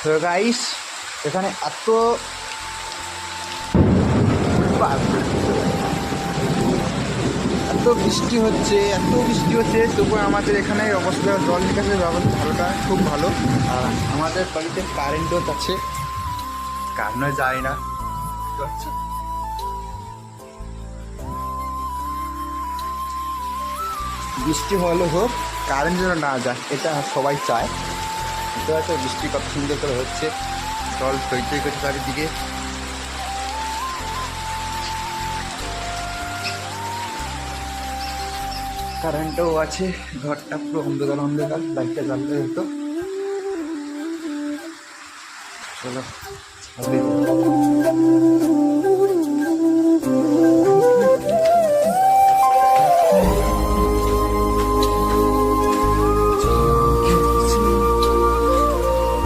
তো গাইস এখানে এত বৃষ্টি হচ্ছে তবু আমাদের এখানে অবস্থা জল নিকাশের ব্যবস্থা খুব ভালো। আর আমাদের বাড়িতে কারেন্টও আছে, কারেন্টও যায় না। বৃষ্টি হলে হোক, কারেন্ট যেন না যায়, এটা সবাই চায়। তো এত বৃষ্টি কত সুন্দর করে হচ্ছে, জল টই টই করছে চারিদিকে। কারেন্টও আছে, ঘরটা পুরো অন্ধকার অন্ধকার, লাইটটা জ্বালতে হতো। চলো